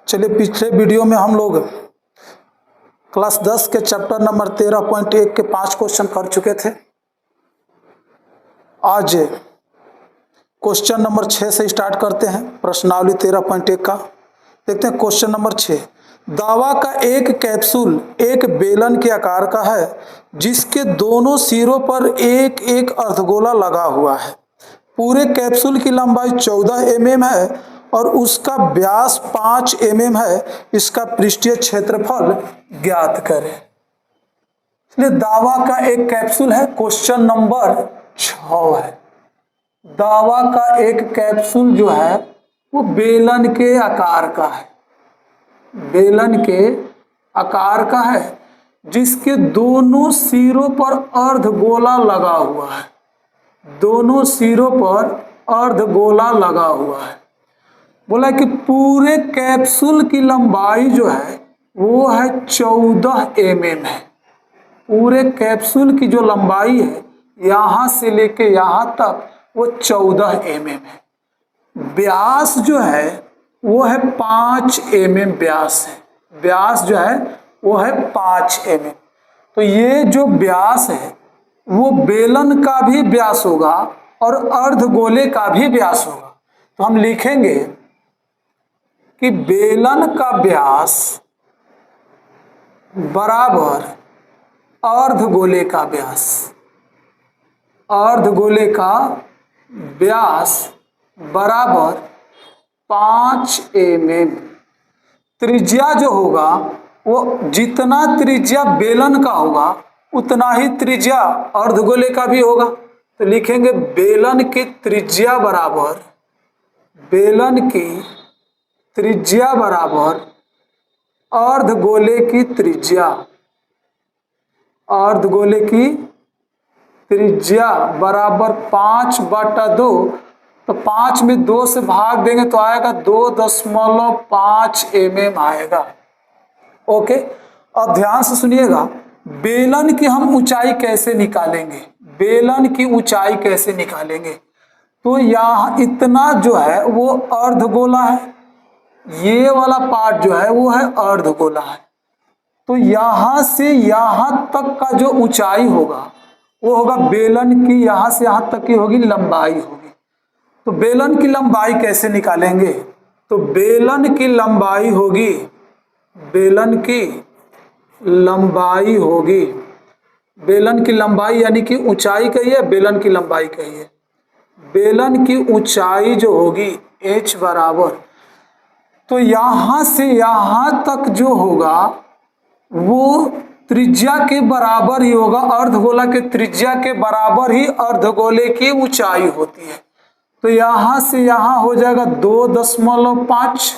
चलिए, पिछले वीडियो में हम लोग क्लास 10 के चैप्टर नंबर 13.1 के 5 क्वेश्चन कर चुके थे। आज क्वेश्चन नंबर 6 से स्टार्ट करते हैं। प्रश्नावली 13.1 का देखते हैं। क्वेश्चन नंबर 6, दवा का एक कैप्सूल एक बेलन के आकार का है जिसके दोनों सिरों पर एक एक अर्धगोला लगा हुआ है। पूरे कैप्सूल की लंबाई 14 mm है और उसका व्यास 5 mm है। इसका पृष्ठीय क्षेत्रफल ज्ञात करें। इसलिए दवा का एक कैप्सूल है। क्वेश्चन नंबर 6 है। दवा का एक कैप्सूल जो है वो बेलन के आकार का है, बेलन के आकार का है जिसके दोनों सिरों पर अर्धगोला लगा हुआ है, दोनों सिरों पर अर्धगोला लगा हुआ है। बोला कि पूरे कैप्सूल की लंबाई जो है वो है 14 mm है। पूरे कैप्सूल की जो लंबाई है यहाँ से लेके यहाँ तक वो 14 mm है। व्यास जो है वो है 5 mm व्यास है। व्यास जो है वो है 5 mm। तो ये जो व्यास है वो बेलन का भी व्यास होगा और अर्धगोले का भी व्यास होगा। तो हम लिखेंगे कि बेलन का व्यास बराबर अर्धगोले का व्यास, अर्धगोले का व्यास बराबर 5 mm। त्रिज्या जो होगा वो जितना त्रिज्या बेलन का होगा उतना ही त्रिज्या अर्धगोले का भी होगा। तो लिखेंगे बेलन की त्रिज्या बराबर, बेलन की त्रिज्या बराबर अर्धगोले की त्रिज्या, अर्धगोले की त्रिज्या बराबर 5/2। तो 5 में 2 से भाग देंगे तो आएगा 2.5 mm आएगा। ओके, अब ध्यान से सुनिएगा, बेलन की हम ऊंचाई कैसे निकालेंगे, बेलन की ऊंचाई कैसे निकालेंगे। तो यहाँ इतना जो है वो अर्धगोला है, ये वाला पार्ट जो है वो है अर्धगोला है। तो यहाँ से यहाँ तक का जो ऊंचाई होगा वो होगा बेलन की यहाँ से यहाँ तक की होगी लंबाई होगी। तो बेलन की लंबाई कैसे निकालेंगे। तो बेलन की लंबाई होगी, बेलन की लंबाई होगी, बेलन की लंबाई यानी कि ऊंचाई कहिए, बेलन की लंबाई कहिए। बेलन की ऊंचाई जो होगी h बराबर, तो यहाँ से यहाँ तक जो होगा वो त्रिज्या के बराबर ही होगा, अर्धगोला के त्रिज्या के बराबर ही अर्धगोले की ऊंचाई होती है। तो यहाँ से यहाँ हो जाएगा 2.5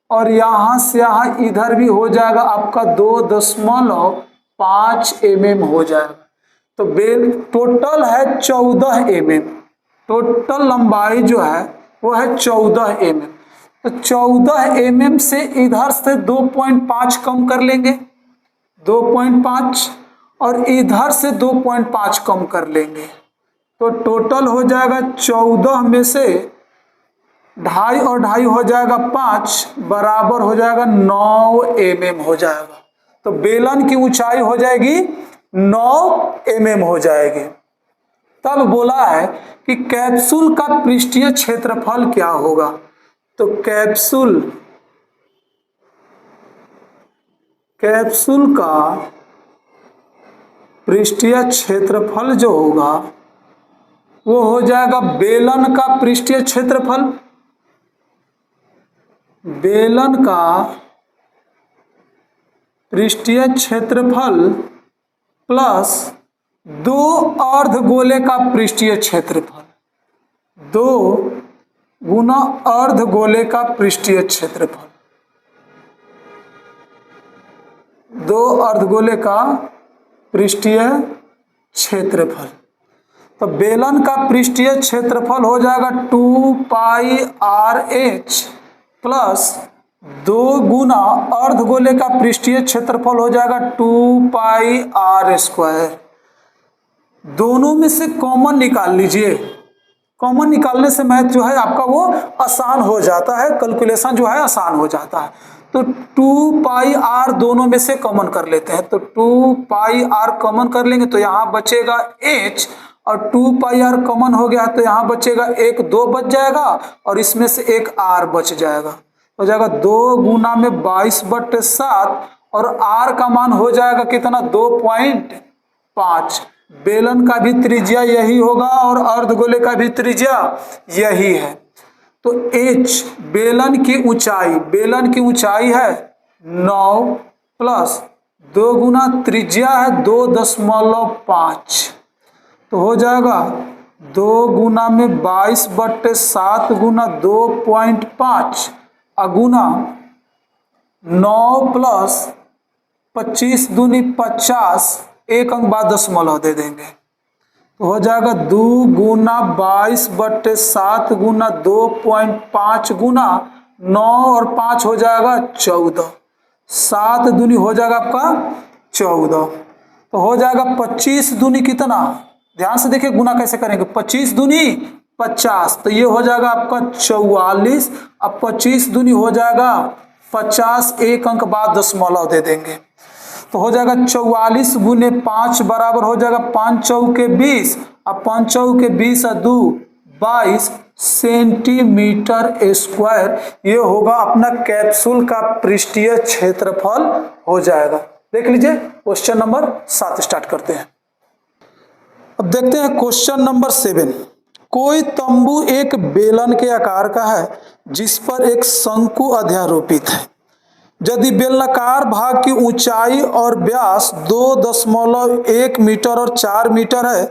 और यहाँ से यहाँ इधर भी हो जाएगा आपका 2.5 mm हो जाएगा। तो बेल टोटल है 14 mm, टोटल लंबाई जो है वो है 14 mm। तो 14 mm से इधर से 2.5 कम कर लेंगे, 2.5 और इधर से 2.5 कम कर लेंगे। तो टोटल हो जाएगा 14 में से 2.5 और 2.5 हो जाएगा 5, बराबर हो जाएगा 9 mm हो जाएगा। तो बेलन की ऊंचाई हो जाएगी 9 mm हो जाएगी। तब बोला है कि कैप्सूल का पृष्ठीय क्षेत्रफल क्या होगा। तो कैप्सूल का पृष्ठीय क्षेत्रफल जो होगा वो हो जाएगा बेलन का पृष्ठीय क्षेत्रफल, बेलन का पृष्ठीय क्षेत्रफल प्लस 2 अर्धगोले का पृष्ठीय क्षेत्रफल, 2 गुना अर्धगोले का पृष्ठीय क्षेत्रफल, 2 अर्धगोले का पृष्ठीय क्षेत्रफल। तो बेलन का पृष्ठीय क्षेत्रफल हो जाएगा 2πRh प्लस 2 गुना अर्धगोले का पृष्ठीय क्षेत्रफल हो जाएगा 2πr²। दोनों में से कॉमन निकाल लीजिए, कॉमन निकालने से मैथ जो है आपका वो आसान हो जाता है, कैलकुलेशन जो है आसान हो जाता है। तो 2 पाई आर दोनों में से कॉमन कर लेते हैं, तो 2 पाई आर कॉमन कर लेंगे तो यहाँ बचेगा h, और 2 पाई आर कॉमन हो गया तो यहाँ बचेगा एक 2 बच जाएगा और इसमें से एक r बच जाएगा, हो जाएगा 2 गुना में 22/7 और r का मान हो जाएगा कितना 2.5। बेलन का भी त्रिज्या यही होगा और अर्धगोले का भी त्रिज्या यही है। तो h बेलन की ऊंचाई है 9 प्लस 2 गुना त्रिज्या है 2.5, तो हो जाएगा 2 गुना में 22/7 गुना 2.5 अगुना 9 प्लस 25 दूनी 50, एक अंक बाद दशमलव दे देंगे, तो हो जाएगा 2 गुना 22/7 गुना 2.5 गुना 9 और 5 हो जाएगा 14, 7 दूनी हो जाएगा आपका 14, तो हो जाएगा 25 दूनी कितना, ध्यान से देखिए गुना कैसे करेंगे, 25 दूनी 50, तो ये हो जाएगा आपका 44, अब 25 दूनी हो जाएगा 50, एक अंक बाद दशमलव दे देंगे, तो हो जाएगा 44 गुने 5 बराबर हो जाएगा 5 चौके 20, अब 5 चौके 20 और 2 22 सेंटीमीटर स्क्वायर, ये होगा अपना कैप्सूल का पृष्ठीय क्षेत्रफल हो जाएगा। देख लीजिए क्वेश्चन नंबर 7 स्टार्ट करते हैं। अब देखते हैं क्वेश्चन नंबर 7। कोई तंबू एक बेलन के आकार का है जिस पर एक शंकु अध्यारोपित है। यदि बेलनाकार भाग की ऊंचाई और व्यास 2.1 मीटर और 4 मीटर है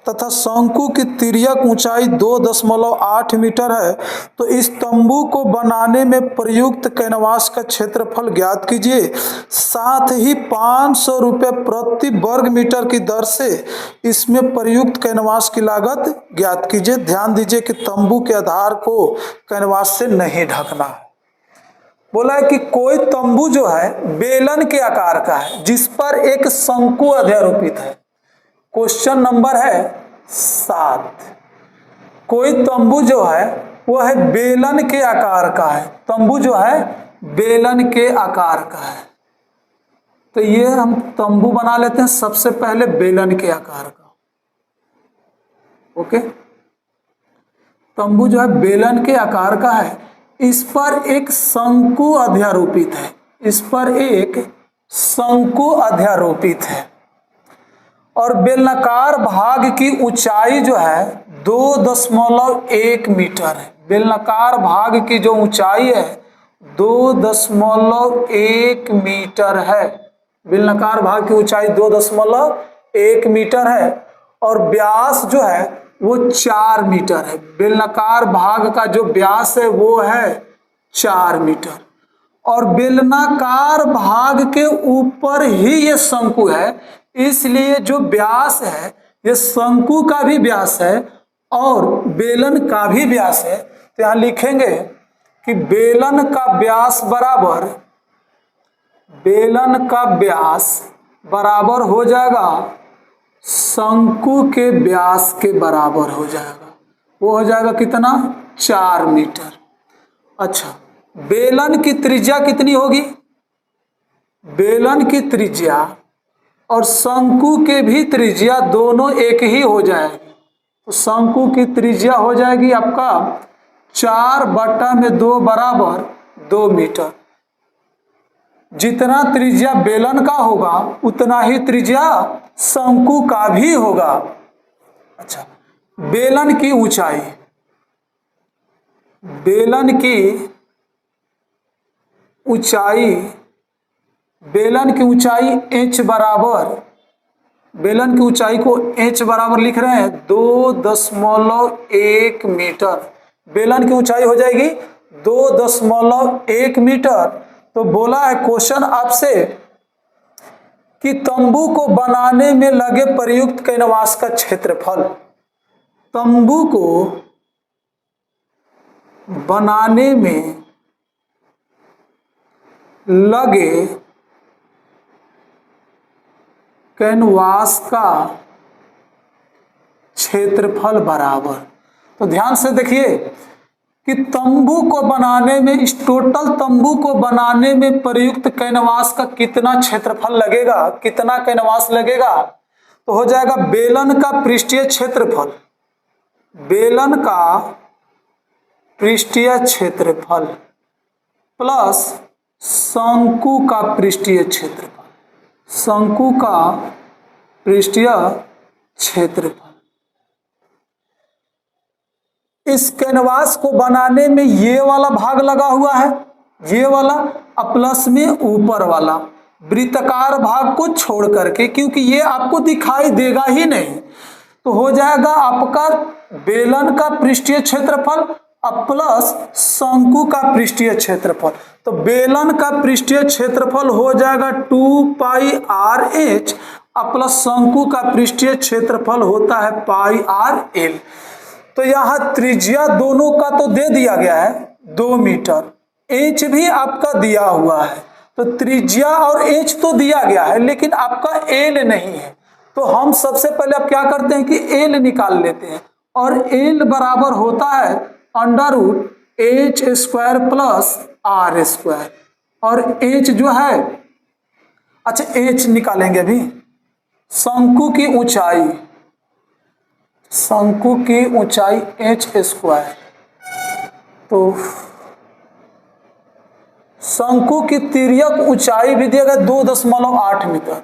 तथा शंकु की तिर्यक ऊंचाई 2.8 मीटर है, तो इस तंबू को बनाने में प्रयुक्त कैनवास का क्षेत्रफल ज्ञात कीजिए, साथ ही 500 रुपये प्रति वर्ग मीटर की दर से इसमें प्रयुक्त कैनवास की लागत ज्ञात कीजिए। ध्यान दीजिए कि तंबू के आधार को कैनवास से नहीं ढकना है। बोला है कि कोई तंबू जो है बेलन के आकार का है जिस पर एक शंकु अध्यारोपित है। क्वेश्चन नंबर है 7। कोई तंबू जो है वो है बेलन के आकार का है, तंबू जो है बेलन के आकार का है, तो ये हम तंबू बना लेते हैं सबसे पहले बेलन के आकार का। ओके, तंबू जो है बेलन के आकार का है, इस पर एक शंकु अध्यारोपित है, इस पर एक शंकु अध्यारोपित है और बेलनाकार भाग की ऊंचाई जो है 2.1 मीटर है। बेलनाकार भाग की जो ऊंचाई है 2.1 मीटर है, बेलनाकार भाग की ऊंचाई 2.1 मीटर है और व्यास जो है वो 4 मीटर है। बेलनाकार भाग का जो व्यास है वो है 4 मीटर और बेलनाकार भाग के ऊपर ही ये शंकु है, इसलिए जो व्यास है ये शंकु का भी व्यास है और बेलन का भी व्यास है। तो यहां लिखेंगे कि बेलन का व्यास बराबर हो जाएगा शंकु के व्यास के बराबर हो जाएगा, वो हो जाएगा कितना 4 मीटर। अच्छा, बेलन की त्रिज्या कितनी होगी, बेलन की त्रिज्या और शंकु के भी त्रिज्या दोनों एक ही हो जाएगी, तो शंकु की त्रिज्या हो जाएगी आपका 4/2 बराबर 2 मीटर। जितना त्रिज्या बेलन का होगा उतना ही त्रिज्या शंकु का भी होगा। अच्छा, बेलन की ऊंचाई h बराबर, बेलन की ऊंचाई को h बराबर लिख रहे हैं 2.1 मीटर। बेलन की ऊंचाई हो जाएगी 2.1 मीटर। तो बोला है क्वेश्चन आपसे कि तंबू को बनाने में लगे प्रयुक्त कैनवास का क्षेत्रफल। तंबू को बनाने में लगे कैनवास का क्षेत्रफल बराबर, तो ध्यान से देखिए कि तंबू को बनाने में, इस टोटल तंबू को बनाने में प्रयुक्त कैनवास का कितना क्षेत्रफल लगेगा, कितना कैनवास लगेगा। तो हो जाएगा बेलन का पृष्ठीय क्षेत्रफल, बेलन का पृष्ठीय क्षेत्रफल प्लस शंकु का पृष्ठीय क्षेत्रफल, शंकु का पृष्ठीय क्षेत्रफल। इस कैनवास को बनाने में ये वाला भाग लगा हुआ है, ये वाला, प्लस में ऊपर वाला वृत्ताकार भाग को छोड़ करके, क्योंकि ये आपको दिखाई देगा ही नहीं। तो हो जाएगा आपका बेलन का पृष्ठीय क्षेत्रफल प्लस शंकु का पृष्ठीय क्षेत्रफल। तो बेलन का पृष्ठीय क्षेत्रफल हो जाएगा 2πr(h) प्लस शंकु का पृष्ठीय क्षेत्रफल होता है πr(l). तो यहां त्रिज्या दोनों का तो दे दिया गया है 2 मीटर, h भी आपका दिया हुआ है। तो त्रिज्या और h तो दिया गया है, लेकिन आपका l नहीं है। तो हम सबसे पहले अब क्या करते हैं कि l निकाल लेते हैं, और l बराबर होता है √h² प्लस r²। और h जो है, अच्छा h निकालेंगे अभी। शंकु की ऊंचाई, शंकु की ऊंचाई h²। तो शंकु की तिर्यक ऊंचाई भी दिया गया 2.8 मीटर।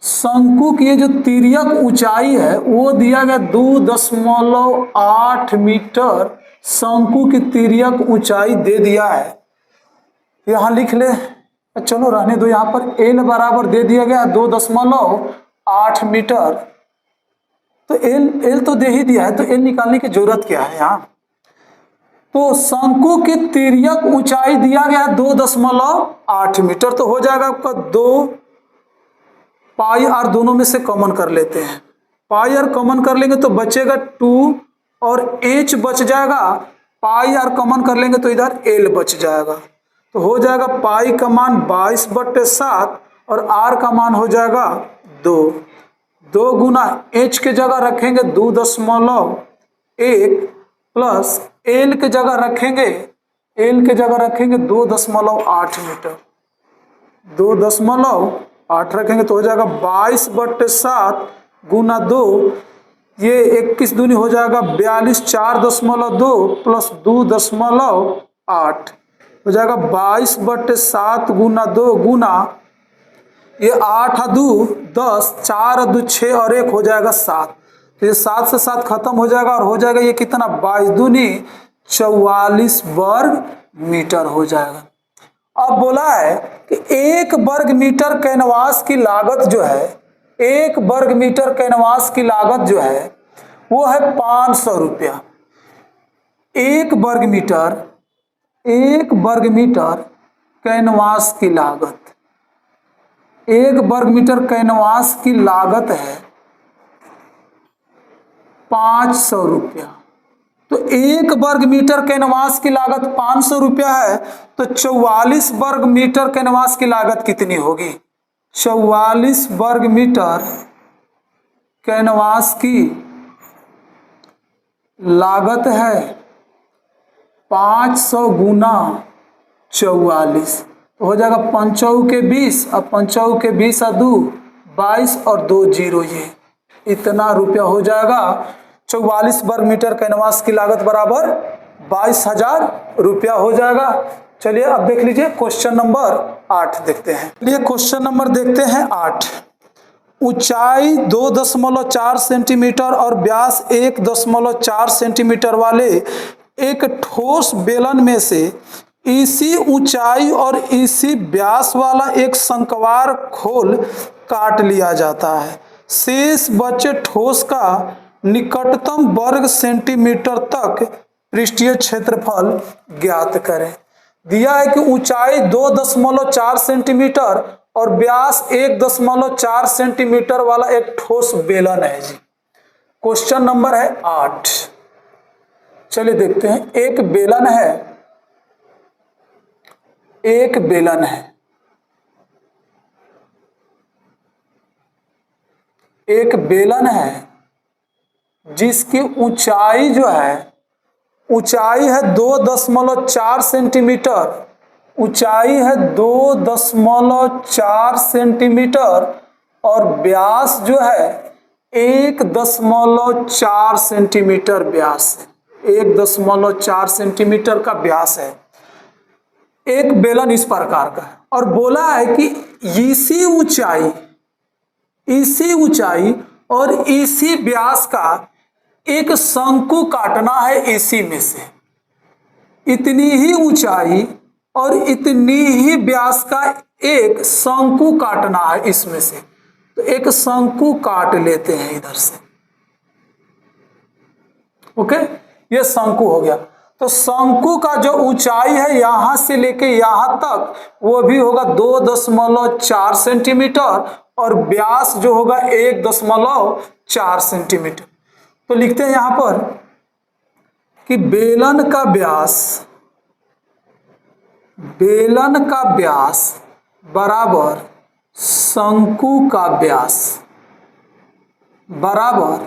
शंकु की जो तिर्यक ऊंचाई है वो दिया गया 2.8 मीटर। शंकु की तिर्यक ऊंचाई दे दिया है, यहां लिख ले, चलो रहने दो। यहां पर l बराबर दे दिया गया 2.8 मीटर। तो l तो दे ही दिया है, तो l निकालने की जरूरत क्या है यहाँ। तो शंकु की तिर्यक ऊंचाई दिया गया 2.8 मीटर। तो हो जाएगा आपका 2 πr, दोनों में से कॉमन कर लेते हैं, πr कॉमन कर लेंगे तो बचेगा 2 और h बच जाएगा, πr कॉमन कर लेंगे तो इधर l बच जाएगा। तो हो जाएगा पाई का मान 22/7 और r का मान हो जाएगा 2। 2 गुना h के जगह रखेंगे 2.1 प्लस l के जगह रखेंगे, l के जगह रखेंगे 2.8 मीटर, 2.8 रखेंगे तो हो जाएगा 22/7 गुना 2, ये 21 दूनी हो जाएगा 42, 4.2 प्लस 2.8 हो जाएगा 22/7 गुना 2 गुना ये 8×2 10, 4×2 6 और 1 हो जाएगा 7। तो ये 7 से 7 खत्म हो जाएगा और हो जाएगा ये कितना, 22 दूनी 44 वर्ग मीटर हो जाएगा। अब बोला है कि 1 वर्ग मीटर कैनवास की लागत जो है, 1 वर्ग मीटर कैनवास की लागत जो है वो है 500 रुपया। 1 वर्ग मीटर, 1 वर्ग मीटर कैनवास की लागत, 1 वर्ग मीटर कैनवास की लागत है 500 रुपया। तो 1 वर्ग मीटर कैनवास की लागत 500 रुपया है, तो 44 वर्ग मीटर कैनवास की लागत कितनी होगी। 44 वर्ग मीटर कैनवास की लागत है 500 गुना 44, तो हो जाएगा 5 के 20, अब 5 के 20 और 2 22 और 2 0, ये इतना रुपया हो जाएगा। 44 वर्ग मीटर कैनवास की लागत बराबर 22,000 रुपया हो जाएगा। चलिए अब देख लीजिए क्वेश्चन नंबर 8 देखते हैं। चलिए क्वेश्चन नंबर देखते हैं 8। ऊंचाई 2.4 सेंटीमीटर और व्यास 1.4 सेंटीमीटर वाले एक ठोस बेलन में से इसी ऊंचाई और इसी व्यास वाला एक शंक्वाकार खोल काट लिया जाता है। शेष बचे ठोस का निकटतम वर्ग सेंटीमीटर तक पृष्ठीय क्षेत्रफल ज्ञात करें। दिया है कि ऊंचाई 2.4 सेंटीमीटर और व्यास 1.4 सेंटीमीटर वाला एक ठोस बेलन है जी। क्वेश्चन नंबर है 8। चलिए देखते हैं। एक बेलन है, एक बेलन है, एक बेलन है जिसकी ऊंचाई जो है ऊंचाई है 2.4 सेंटीमीटर, ऊंचाई है 2.4 सेंटीमीटर और व्यास जो है 1.4 सेंटीमीटर व्यास है, 1.4 सेंटीमीटर का व्यास है। एक बेलन इस प्रकार का है और बोला है कि इसी ऊंचाई और इसी व्यास का एक शंकु काटना है इसी में से, इतनी ही ऊंचाई और इतनी ही व्यास का एक शंकु काटना है इसमें से। तो एक शंकु काट लेते हैं इधर से। ओके, ये शंकु हो गया। तो शंकु का जो ऊंचाई है यहां से लेके यहां तक वो भी होगा 2.4 सेंटीमीटर और व्यास जो होगा 1.4 सेंटीमीटर। तो लिखते हैं यहां पर कि बेलन का व्यास बराबर शंकु का व्यास बराबर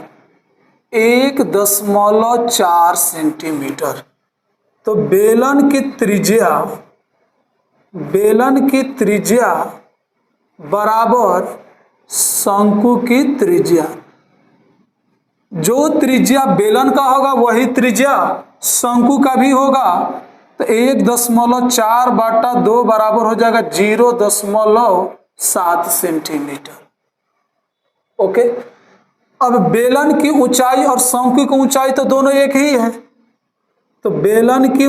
1.4 सेंटीमीटर। तो बेलन की त्रिज्या बराबर शंकु की त्रिज्या। जो त्रिज्या बेलन का होगा वही त्रिज्या शंकु का भी होगा। तो 1.4 बटा 2 बराबर हो जाएगा 0.7 सेंटीमीटर। ओके, अब बेलन की ऊंचाई और शंकु की ऊंचाई तो दोनों एक ही है। तो बेलन की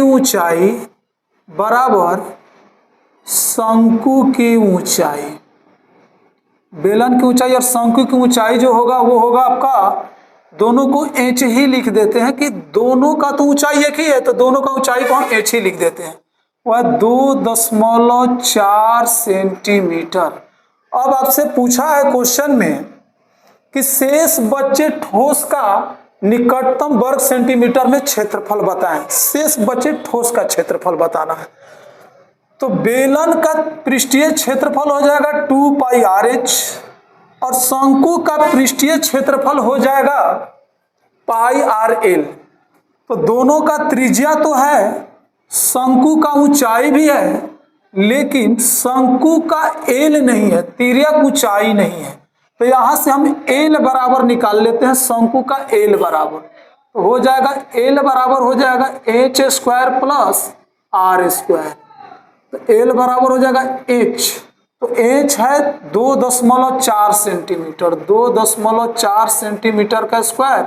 ऊंचाई बराबर शंकु की ऊंचाई। बेलन की ऊंचाई और शंकु की ऊंचाई जो होगा वो होगा आपका, दोनों को एच ही लिख देते हैं कि दोनों का तो ऊंचाई एक ही है, तो दोनों का ऊंचाई को हम एच ही लिख देते हैं, वह 2.4 सेंटीमीटर। अब आपसे पूछा है क्वेश्चन में कि शेष बचे ठोस का निकटतम वर्ग सेंटीमीटर में क्षेत्रफल बताएं। शेष बचे ठोस का क्षेत्रफल बताना है। तो बेलन का पृष्ठीय क्षेत्रफल हो जाएगा 2πRh और शंकु का पृष्ठीय क्षेत्रफल हो जाएगा πRL। तो दोनों का त्रिज्या तो है, शंकु का ऊंचाई भी है, लेकिन शंकु का एल नहीं है, तिर्यक ऊंचाई नहीं है। तो यहां से हम एल बराबर निकाल लेते हैं, शंकु का एल बराबर तो हो जाएगा एल बराबर हो जाएगा h² प्लस r²। तो एल बराबर हो जाएगा h। तो h है 2.4 सेंटीमीटर, 2.4 सेंटीमीटर का स्क्वायर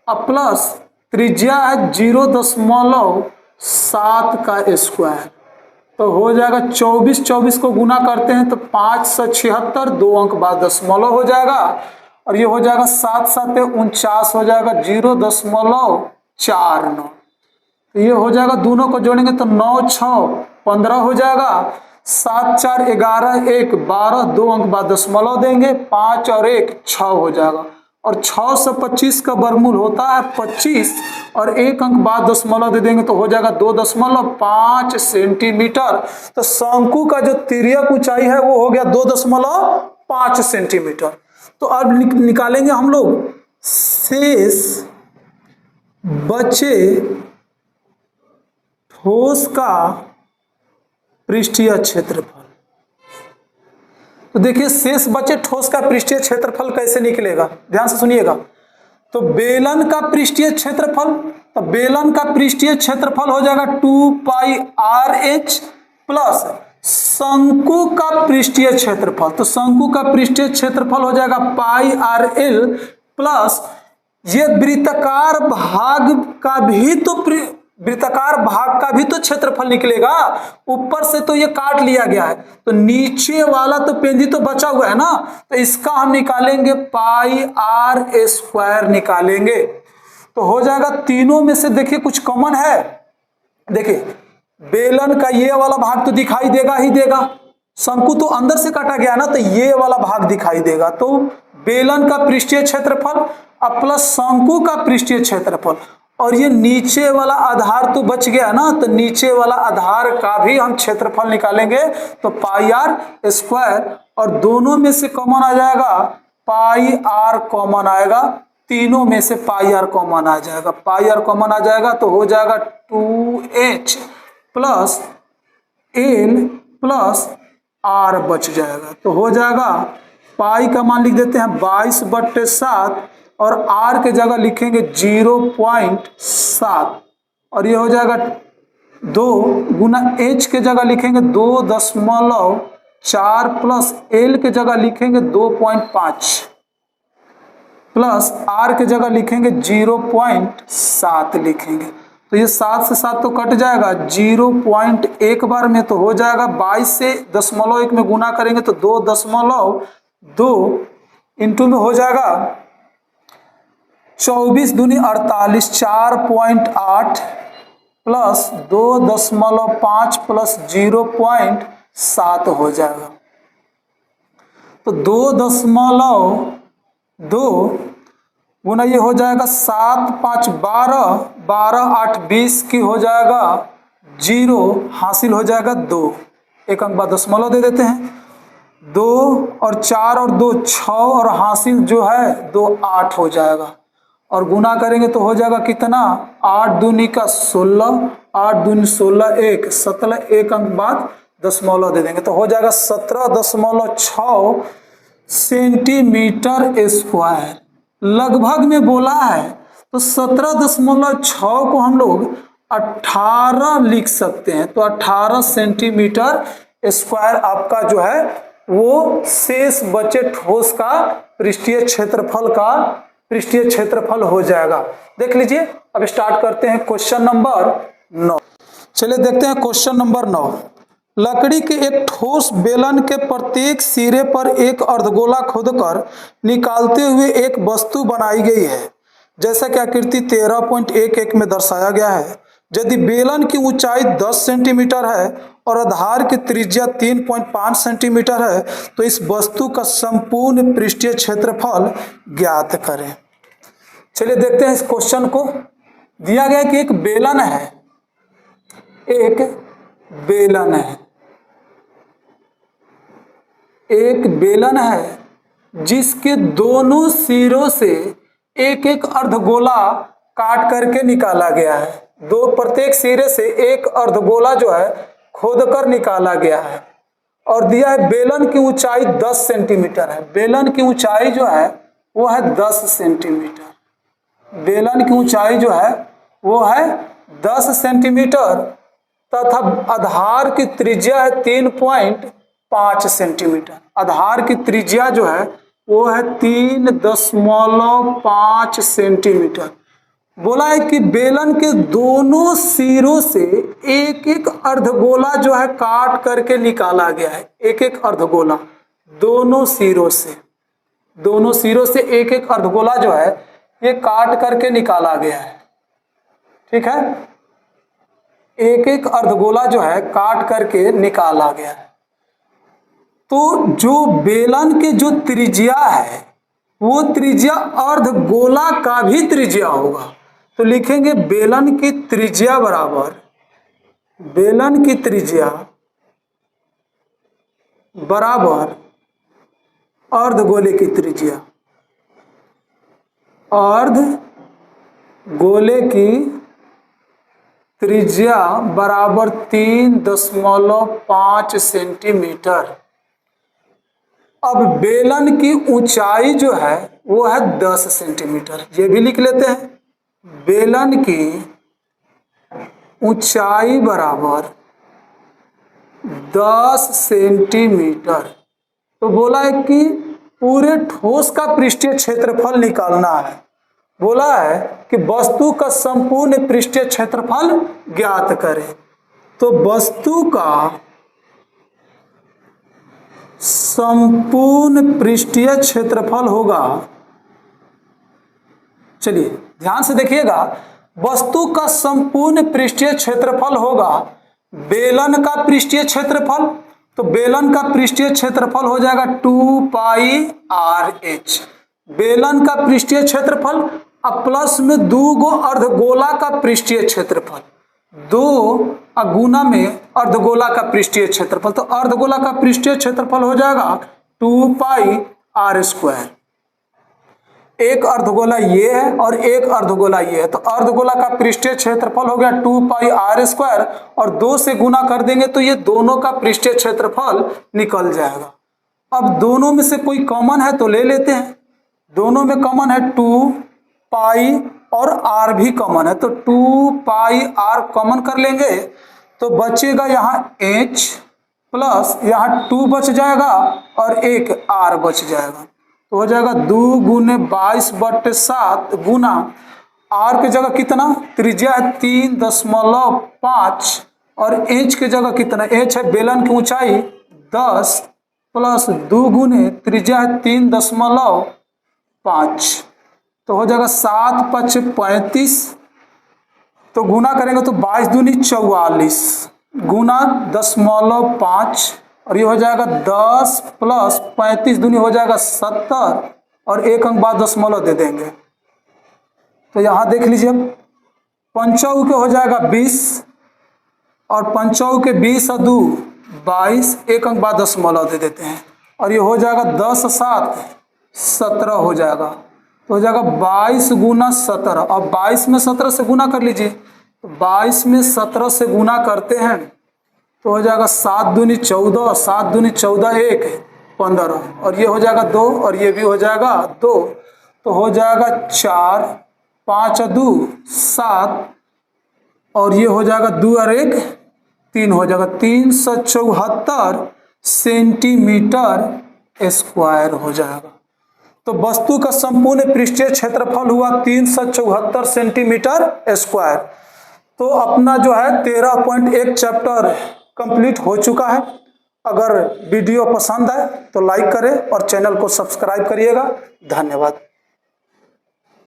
अब प्लस त्रिज्या है 0.7 का स्क्वायर। तो हो जाएगा 24 को गुना करते हैं तो 5 से 76, 2 अंक बाद दशमलव हो जाएगा और ये हो जाएगा 7 7 49 हो जाएगा 0.49। तो ये हो जाएगा, दोनों को जोड़ेंगे तो 9 6 15 हो जाएगा, 7 4 11 1 12, 2 अंक बाद दशमलव देंगे, 5 और 1 6 हो जाएगा और 6 से 25 का वर्गमूल होता है 25 और 1 अंक बाद दशमलव दे देंगे तो हो जाएगा 2.5 सेंटीमीटर। तो शंकु का जो तिर्यक ऊंचाई है वो हो गया 2.5 सेंटीमीटर। तो अब निकालेंगे हम लोग शेष बचे ठोस का पृष्ठीय क्षेत्रफल। तो देखिए शेष बचे ठोस का पृष्ठीय क्षेत्रफल कैसे निकलेगा, ध्यान से सुनिएगा। तो बेलन का पृष्ठीय क्षेत्रफल, तो बेलन का पृष्ठीय क्षेत्रफल हो जाएगा 2πRh प्लस शंकु का पृष्ठीय क्षेत्रफल। तो शंकु का पृष्ठीय क्षेत्रफल हो जाएगा πRL प्लस ये वृत्ताकार भाग का भी तो क्षेत्रफल निकलेगा। ऊपर से तो ये काट लिया गया है तो नीचे वाला तो पेंदी तो बचा हुआ है ना, तो इसका हम निकालेंगे πr² निकालेंगे। तो हो जाएगा, तीनों में से देखिए कुछ कॉमन है। देखिए बेलन का ये वाला भाग तो दिखाई देगा ही देगा, शंकु तो अंदर से काटा गया ना तो ये वाला भाग दिखाई देगा। तो बेलन का पृष्ठीय क्षेत्रफल अब प्लस शंकु का पृष्ठीय क्षेत्रफल और ये नीचे वाला आधार तो बच गया ना, तो नीचे वाला आधार का भी हम क्षेत्रफल निकालेंगे तो πr² और दोनों में से कॉमन आ जाएगा πr कॉमन आएगा तीनों में से पाई आर कॉमन आ जाएगा, पाई आर कॉमन आ जाएगा तो हो जाएगा 2h plus L plus are बच जाएगा। तो हो जाएगा पाई का मान लिख देते हैं 22/7 और आर के जगह लिखेंगे 0.7 और ये हो जाएगा 2 गुना एच के जगह लिखेंगे 2.4 प्लस एल के जगह लिखेंगे 2.5 प्लस आर के जगह लिखेंगे 0.7 लिखेंगे। तो ये 7 से 7 तो कट जाएगा, 0.1 बार में तो हो जाएगा 22 से 0.1 में गुना करेंगे तो 2.2 इंटू में हो जाएगा 24 दूनी 48, 4.8 प्लस 2.5 प्लस 0.7 हो जाएगा। तो 2.2 गुना ये हो जाएगा 7 5 12, 12 8 20 की हो जाएगा 0, हासिल हो जाएगा 2, एक अंक बाद दशमलव दे देते हैं, 2 और 4 और 2 6 और हासिल जो है 2 8 हो जाएगा और गुना करेंगे तो हो जाएगा कितना 8 दूनी का 16, 8 दूनी 16 1 17, एक अंक बाद दशमलव दे देंगे तो हो जाएगा 17.6 सेंटीमीटर स्क्वायर। लगभग में बोला है तो 17.6 को हम लोग 18 लिख सकते हैं, तो 18 सेंटीमीटर स्क्वायर आपका जो है वो शेष बचे ठोस का पृष्ठीय क्षेत्रफल हो जाएगा। देख लीजिए, अब स्टार्ट करते हैं क्वेश्चन नंबर 9। चलिए देखते हैं क्वेश्चन नंबर 9। लकड़ी के एक ठोस बेलन के प्रत्येक सिरे पर एक अर्धगोला खोदकर निकालते हुए एक वस्तु बनाई गई है, जैसा कि आकृति 13.11 में दर्शाया गया है। यदि बेलन की ऊंचाई 10 सेंटीमीटर है और आधार की त्रिज्या 3.5 सेंटीमीटर है तो इस वस्तु का संपूर्ण पृष्ठीय क्षेत्रफल ज्ञात करें। चलिए देखते हैं इस क्वेश्चन को। दिया गया कि एक बेलन है, जिसके दोनों सिरों से एक एक अर्धगोला काट करके निकाला गया है। प्रत्येक सिरे से एक अर्धगोला जो है खोदकर निकाला गया है और दिया है बेलन की ऊंचाई 10 सेंटीमीटर है। बेलन की ऊंचाई जो है वो है 10 सेंटीमीटर। बेलन की ऊंचाई जो है वो है 10 सेंटीमीटर तथा आधार की त्रिज्या है 3.5 सेंटीमीटर। आधार की त्रिज्या जो है वो है 3.5 सेंटीमीटर। बोला है कि बेलन के दोनों सिरों से एक एक अर्धगोला जो है काट करके निकाला गया है। एक एक अर्धगोला दोनों सिरों से एक एक अर्धगोला जो है ये काट करके निकाला गया है। ठीक है, एक एक अर्धगोला जो है काट करके निकाला गया है। तो जो बेलन के जो त्रिज्या है वो त्रिज्या अर्धगोला का भी त्रिज्या होगा। तो लिखेंगे बेलन की त्रिज्या बराबर अर्धगोले की त्रिज्या। अर्धगोले की त्रिज्या बराबर 3.5 सेंटीमीटर। अब बेलन की ऊंचाई जो है वो है 10 सेंटीमीटर। ये भी लिख लेते हैं, बेलन की ऊंचाई बराबर 10 सेंटीमीटर। तो बोला है कि पूरे ठोस का पृष्ठीय क्षेत्रफल निकालना है। बोला है कि वस्तु का संपूर्ण पृष्ठीय क्षेत्रफल ज्ञात करें। तो वस्तु का संपूर्ण पृष्ठीय क्षेत्रफल होगा, चलिए ध्यान से देखिएगा, वस्तु का संपूर्ण पृष्ठीय क्षेत्रफल होगा बेलन का पृष्ठीय क्षेत्रफल। तो बेलन का पृष्ठीय क्षेत्रफल हो जाएगा 2πRh। बेलन का पृष्ठीय क्षेत्रफल अब प्लस में 2 अर्धगोला का पृष्ठीय क्षेत्रफल, 2 गुना में अर्धगोला का पृष्ठीय क्षेत्रफल। तो अर्धगोला का पृष्ठीय क्षेत्रफल हो जाएगा 2πr²। एक अर्धगोला ये है और एक अर्धगोला ये है, तो अर्धगोला का पृष्ठीय क्षेत्रफल हो गया 2 पाई आर स्क्वायर, और 2 से गुना कर देंगे तो ये दोनों का पृष्ठीय क्षेत्रफल निकल जाएगा। अब दोनों में से कोई कॉमन है तो ले लेते हैं, दोनों में कॉमन है 2 पाई और आर भी कॉमन है, तो 2 पाई आर कॉमन कर लेंगे तो बचेगा यहाँ h प्लस यहाँ 2 बच जाएगा और एक r बच जाएगा, तो हो जाएगा 2 गुने 22/7 गुना r के जगह कितना, त्रिज्या है 3.5 और h के जगह कितना, h है बेलन की ऊंचाई 10 प्लस 2 गुने त्रिज्या है 3.5, तो हो जाएगा 7×5 = 35, तो गुना करेंगे तो 22 दूनी 44 गुना 0.5 और ये हो जाएगा 10 प्लस 35 दूनी हो जाएगा 70 और एक अंक बाद दशमलव दे देंगे, तो यहाँ देख लीजिए 5 के हो जाएगा 20 और 5 के 20 और 2 22, एक अंक बाद दशमलव दे देते हैं और ये हो जाएगा 10 7 17 हो जाएगा, तो हो जाएगा 22 गुना 17 और 22 में 17 से गुना कर लीजिए, तो 22 में 17 से गुना करते हैं तो हो जाएगा 7 दूनी 14, 7 दूनी 14 1 15 और ये हो जाएगा 2 और ये भी हो जाएगा 2, तो हो जाएगा 4 5 और 2 7 और ये हो जाएगा 2 और 1 3 हो जाएगा 374 सेंटीमीटर स्क्वायर हो जाएगा। तो वस्तु का संपूर्ण पृष्ठीय क्षेत्रफल हुआ 374 सेंटीमीटर स्क्वायर। तो अपना जो है 13.1 चैप्टर कंप्लीट हो चुका है। अगर वीडियो पसंद आए तो लाइक करें और चैनल को सब्सक्राइब करिएगा। धन्यवाद।